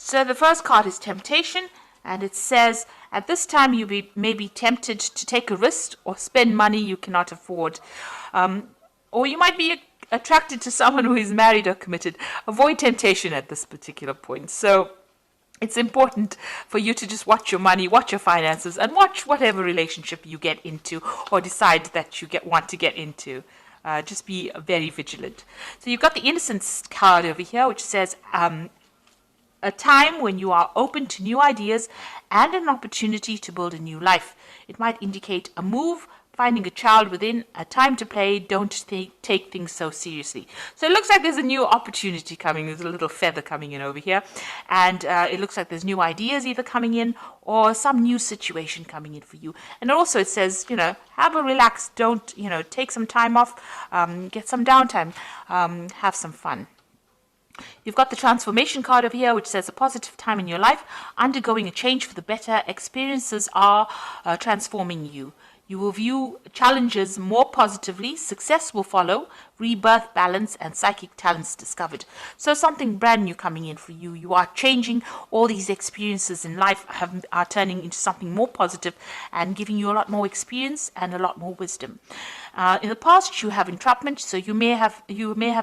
So the first card is temptation, and it says, at this time you may be tempted to take a risk or spend money you cannot afford. Or you might be attracted to someone who is married or committed. Avoid temptation at this particular point. So it's important for you to just watch your money, watch your finances, and watch whatever relationship you get into or decide that you want to get into. Just be very vigilant. So you've got the innocence card over here, which says a time when you are open to new ideas and an opportunity to build a new life. It might indicate a move, finding a child within, a time to play. Don't take things so seriously. So it looks like there's a new opportunity coming. There's a little feather coming in over here. And it looks like there's new ideas either coming in or some new situation coming in for you. And also it says, have a relax. Don't, take some time off, get some downtime, have some fun. You've got the transformation card over here, which says a positive time in your life, undergoing a change for the better. Experiences are transforming you. You will view challenges more positively. Success will follow. Rebirth, balance, and psychic talents discovered. So something brand new coming in for you. You are changing. All these experiences in life are turning into something more positive and giving you a lot more experience and a lot more wisdom. In the past, you have entrapment, so you may have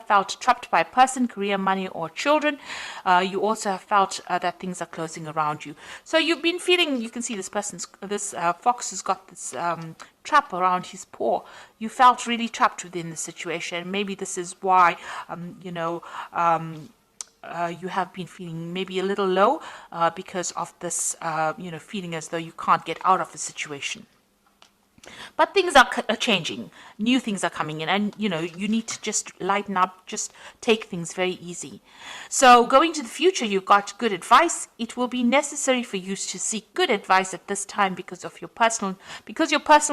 felt trapped by a person, career, money, or children. You also have felt that things are closing around you. So you've been feeling. You can see this fox has got this trap around his paw. You felt really trapped within the situation. Maybe this is why you have been feeling maybe a little low because of this feeling as though you can't get out of the situation. But things are changing. New things are coming in, and you need to just lighten up, just take things very easy. So going to the future, you've got good advice. It will be necessary for you to seek good advice at this time because your personal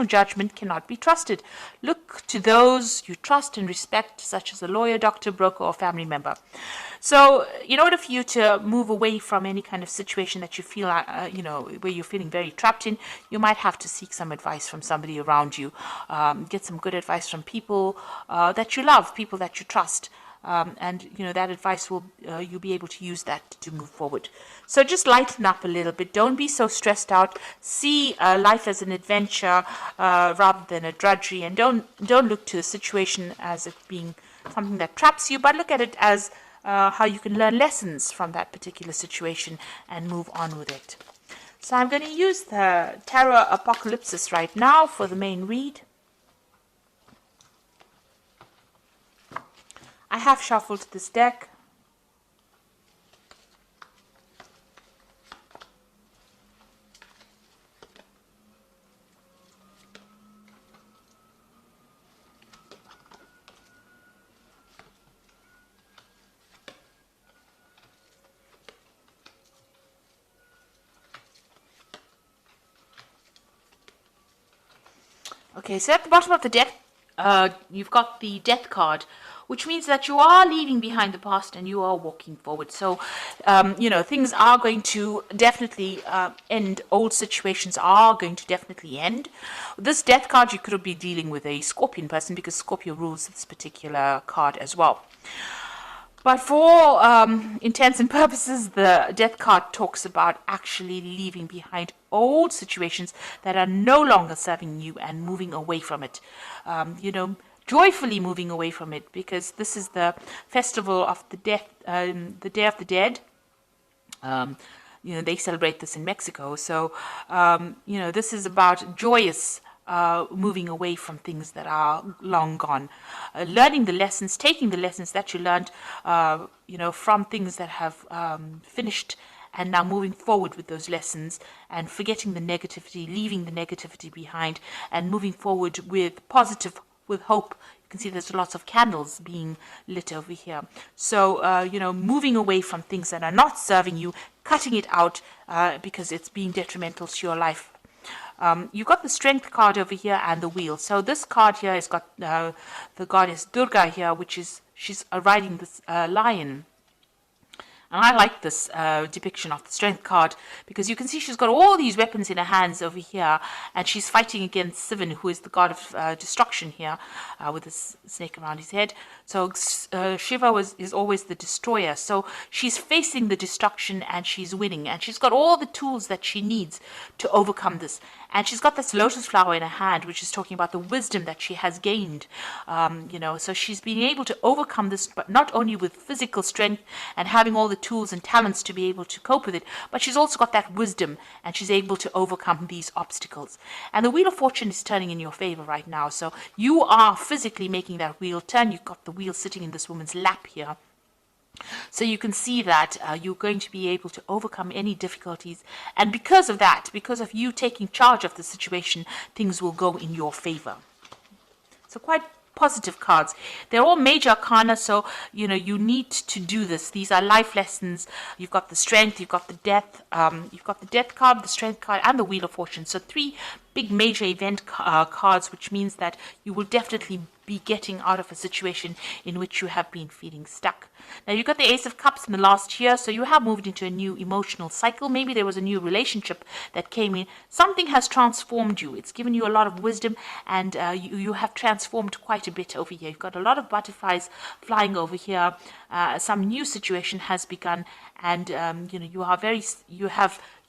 judgment cannot be trusted. Look to those you trust and respect, such as a lawyer, doctor, broker, or family member. So in order for you to move away from any kind of situation that you feel where you're feeling very trapped in, you might have to seek some advice from somebody around you. Get some good advice from people that you love, people that you trust. And that advice you'll be able to use that to move forward. So just lighten up a little bit. Don't be so stressed out. See life as an adventure rather than a drudgery, and don't look to the situation as it being something that traps you, but look at it as how you can learn lessons from that particular situation and move on with it. So I'm going to use the Tarot Apocalypsis right now for the main read. I have shuffled this deck. Okay, so at the bottom of the deck, you've got the Death card, which means that you are leaving behind the past and you are walking forward. So, things are going to definitely end. Old situations are going to definitely end. This Death card, you could be dealing with a Scorpion person because Scorpio rules this particular card as well. But for intents and purposes, the Death card talks about actually leaving behind old situations that are no longer serving you and moving away from it. Joyfully moving away from it, because this is the festival of the death, the Day of the Dead. They celebrate this in Mexico. So, this is about joyous moving away from things that are long gone, learning the lessons, taking the lessons that you learned, from things that have finished, and now moving forward with those lessons and forgetting the negativity, leaving the negativity behind, and moving forward with hope. You can see there's lots of candles being lit over here. So, moving away from things that are not serving you, cutting it out because it's being detrimental to your life. You've got the Strength card over here and the Wheel. So this card here has got the goddess Durga here, she's riding this lion. And I like this depiction of the Strength card because you can see she's got all these weapons in her hands over here, and she's fighting against Sivan, who is the god of destruction here, with this snake around his head. So Shiva is always the destroyer. So she's facing the destruction and she's winning, and she's got all the tools that she needs to overcome this. And she's got this lotus flower in her hand, which is talking about the wisdom that she has gained. So she's being able to overcome this, but not only with physical strength and having all the tools and talents to be able to cope with it, but she's also got that wisdom, and she's able to overcome these obstacles. And the Wheel of Fortune is turning in your favor right now. So you are physically making that wheel turn. You've got the wheel sitting in this woman's lap here. So you can see that you're going to be able to overcome any difficulties. And because of that, because of you taking charge of the situation, things will go in your favor. So quite positive cards. They're all major arcana, so you need to do this. These are life lessons. You've got the strength, you've got the death, you've got the death card, the strength card, and the Wheel of Fortune. So 3 big major event cards, which means that you will definitely be getting out of a situation in which you have been feeling stuck. Now you've got the Ace of Cups in the last year, so you have moved into a new emotional cycle. Maybe there was a new relationship that came in. Something has transformed you. It's given you a lot of wisdom, and you have transformed quite a bit over here. You've got a lot of butterflies flying over here. Some new situation has begun, and you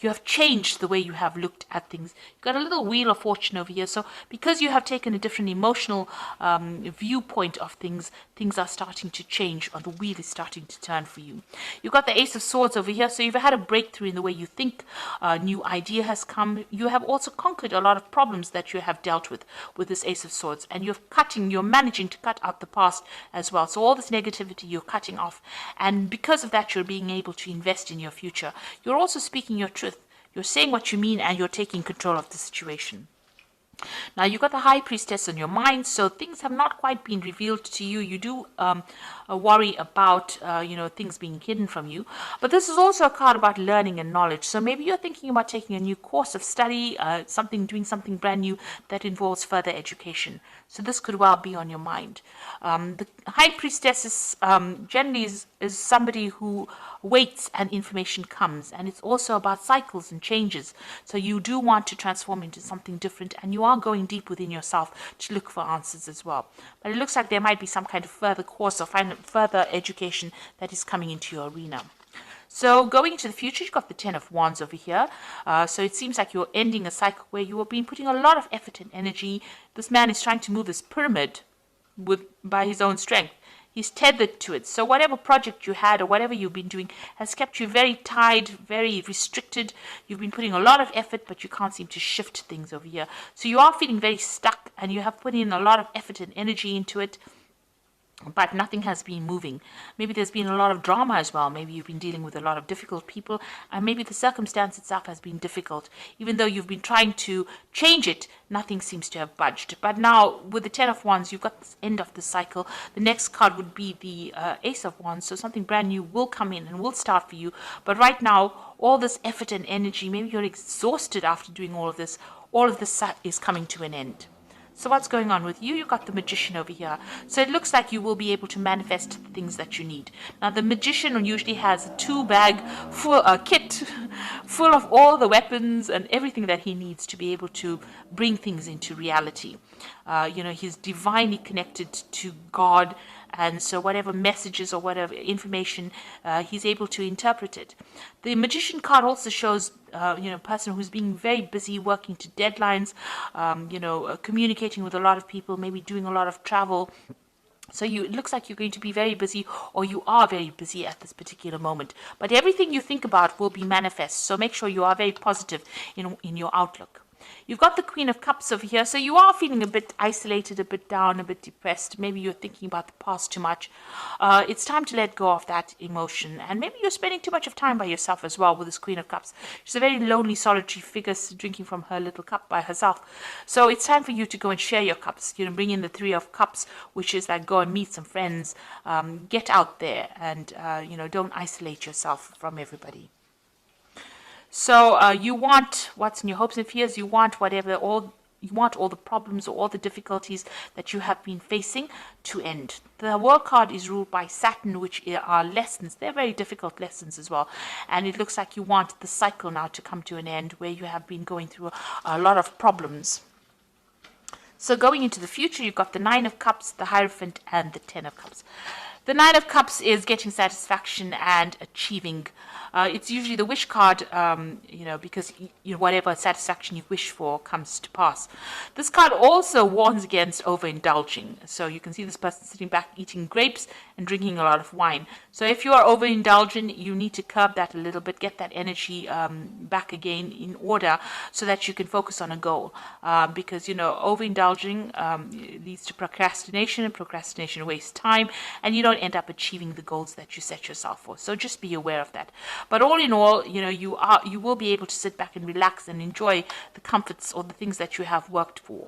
have changed the way you have looked at things. You've got a little Wheel of Fortune over here. So because you have taken a different emotional viewpoint of things, things are starting to change, or the wheel is starting to turn for you. You've got the Ace of Swords over here. So you've had a breakthrough in the way you think. A new idea has come. You have also conquered a lot of problems that you have dealt with this Ace of Swords. And you're managing to cut out the past as well. So all this negativity you're cutting off. And because of that, you're being able to invest in your future. You're also speaking your truth. You're saying what you mean, and you're taking control of the situation. Now, you've got the High Priestess on your mind, so things have not quite been revealed to you. You do worry about, things being hidden from you. But this is also a card about learning and knowledge. So maybe you're thinking about taking a new course of study, doing something brand new that involves further education. So this could well be on your mind. The High Priestess is generally is somebody who waits and information comes. And it's also about cycles and changes. So you do want to transform into something different, and you are going deep within yourself to look for answers as well. But it looks like there might be some kind of further course or further education that is coming into your arena. So going into the future, you've got the Ten of Wands over here. So it seems like you're ending a cycle where you have been putting a lot of effort and energy. This man is trying to move this pyramid by his own strength. He's tethered to it. So whatever project you had or whatever you've been doing has kept you very tied, very restricted. You've been putting a lot of effort, but you can't seem to shift things over here. So you are feeling very stuck, and you have put in a lot of effort and energy into it, but nothing has been moving. Maybe there's been a lot of drama as well. Maybe you've been dealing with a lot of difficult people, and maybe the circumstance itself has been difficult. Even though you've been trying to change it, nothing seems to have budged. But now, with the Ten of Wands, you've got this end of the cycle. The next card would be the Ace of Wands, so something brand new will come in and will start for you. But right now, all this effort and energy, maybe you're exhausted after doing all of this is coming to an end. So what's going on with you? You've got the Magician over here. So it looks like you will be able to manifest the things that you need. Now, the Magician usually has a 2-bag kit full of all the weapons and everything that he needs to be able to bring things into reality. He's divinely connected to God, and so whatever messages or whatever information, he's able to interpret it. The Magician card also shows, a person who's being very busy working to deadlines, communicating with a lot of people, maybe doing a lot of travel. So it looks like you're going to be very busy, or you are very busy at this particular moment. But everything you think about will be manifest. So make sure you are very positive in your outlook. You've got the Queen of Cups over here, so you are feeling a bit isolated, a bit down, a bit depressed. Maybe you're thinking about the past too much. It's time to let go of that emotion, and maybe you're spending too much of time by yourself as well with this Queen of Cups. She's a very lonely, solitary figure drinking from her little cup by herself. So it's time for you to go and share your cups. Bring in the Three of Cups, which is like go and meet some friends, get out there, and don't isolate yourself from everybody. So you want what's in your hopes and fears. You want whatever, all you want all the problems or all the difficulties that you have been facing to end. The World card is ruled by Saturn, which are lessons. They're very difficult lessons as well. And it looks like you want the cycle now to come to an end where you have been going through a lot of problems. So going into the future, you've got the Nine of Cups, the Hierophant, and the Ten of Cups. The Nine of Cups is getting satisfaction and achieving. It's usually the wish card, because whatever satisfaction you wish for comes to pass. This card also warns against overindulging. So you can see this person sitting back eating grapes and drinking a lot of wine. So if you are overindulgent, you need to curb that a little bit, get that energy back again in order so that you can focus on a goal. Because, overindulging leads to procrastination, and procrastination wastes time, and you don't end up achieving the goals that you set yourself for. So just be aware of that. But all in all, you will be able to sit back and relax and enjoy the comforts or the things that you have worked for.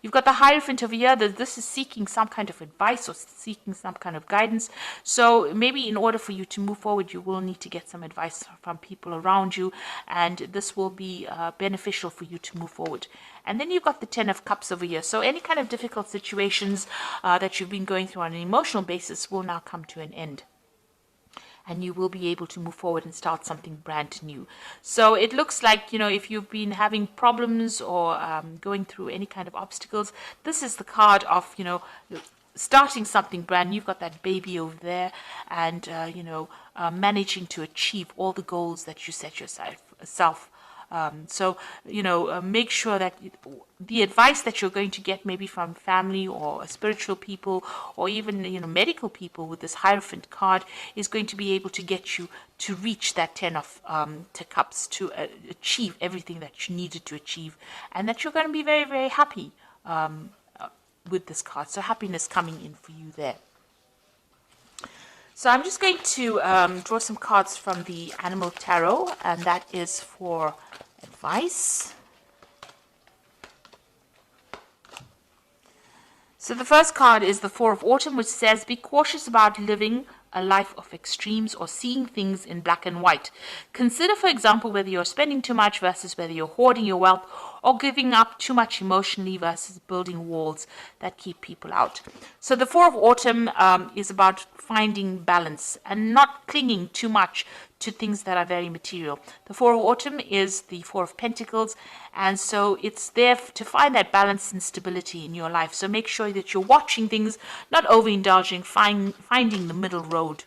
You've got the Hierophant over here. This is seeking some kind of advice or seeking some kind of guidance. So maybe in order for you to move forward, you will need to get some advice from people around you, and this will be beneficial for you to move forward. And then you've got the Ten of Cups over here. So any kind of difficult situations that you've been going through on an emotional basis will now come to an end. And you will be able to move forward and start something brand new. So it looks like, if you've been having problems or going through any kind of obstacles, this is the card of, starting something brand new. You've got that baby over there and, managing to achieve all the goals that you set yourself. Make sure that the advice that you're going to get maybe from family or spiritual people or even, medical people with this Hierophant card is going to be able to get you to reach that Ten of Cups, to achieve everything that you needed to achieve, and that you're going to be very, very happy with this card. So happiness coming in for you there. So I'm just going to draw some cards from the Animal Tarot, and that is for advice. So the first card is the Four of Autumn, which says, be cautious about living a life of extremes or seeing things in black and white. Consider, for example, whether you're spending too much versus whether you're hoarding your wealth, or giving up too much emotionally versus building walls that keep people out. So the Four of Autumn is about finding balance and not clinging too much to things that are very material. The Four of Autumn is the Four of Pentacles, and so it's there to find that balance and stability in your life. So make sure that you're watching things, not overindulging, finding the middle road.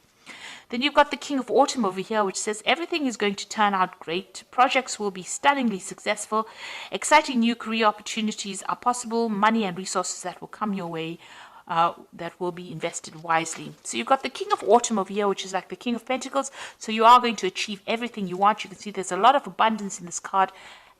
Then you've got the King of Autumn over here, which says everything is going to turn out great. Projects will be stunningly successful. Exciting new career opportunities are possible. Money and resources that will come your way that will be invested wisely. So you've got the King of Autumn over here, which is like the King of Pentacles. So you are going to achieve everything you want. You can see there's a lot of abundance in this card,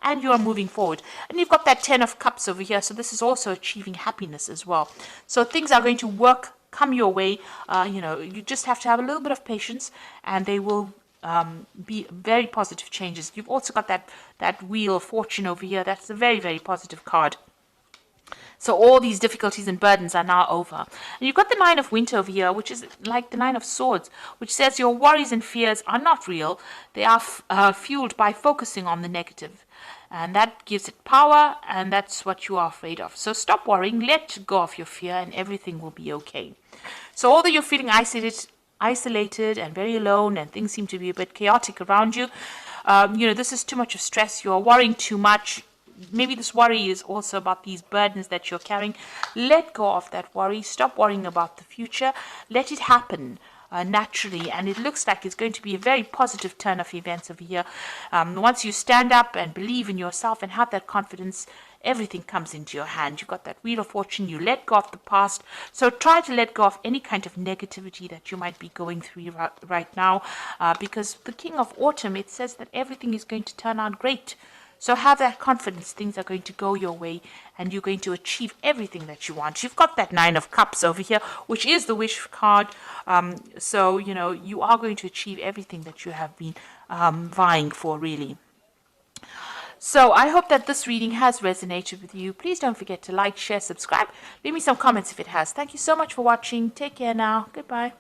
and you are moving forward. And you've got that Ten of Cups over here. So this is also achieving happiness as well. So things are going to come your way. You just have to have a little bit of patience, and they will be very positive changes. You've also got that Wheel of Fortune over here. That's a very, very positive card. So all these difficulties and burdens are now over. And you've got the Nine of Winter over here, which is like the Nine of Swords, which says your worries and fears are not real. They are fueled by focusing on the negative. And that gives it power, and that's what you are afraid of. So stop worrying, let go of your fear, and everything will be okay. So although you're feeling isolated and very alone, and things seem to be a bit chaotic around you, this is too much of stress. You're worrying too much. Maybe this worry is also about these burdens that you're carrying. Let go of that worry. Stop worrying about the future. Let it happen naturally, and it looks like it's going to be a very positive turn of events over here. Once you stand up and believe in yourself and have that confidence, everything comes into your hand. You've got that Wheel of Fortune. You let go of the past. So try to let go of any kind of negativity that you might be going through right now, because the King of Autumn, it says that everything is going to turn out great. So have that confidence. Things are going to go your way, and you're going to achieve everything that you want. You've got that Nine of Cups over here, which is the wish card. So, you are going to achieve everything that you have been vying for, really. So I hope that this reading has resonated with you. Please don't forget to like, share, subscribe. Leave me some comments if it has. Thank you so much for watching. Take care now. Goodbye.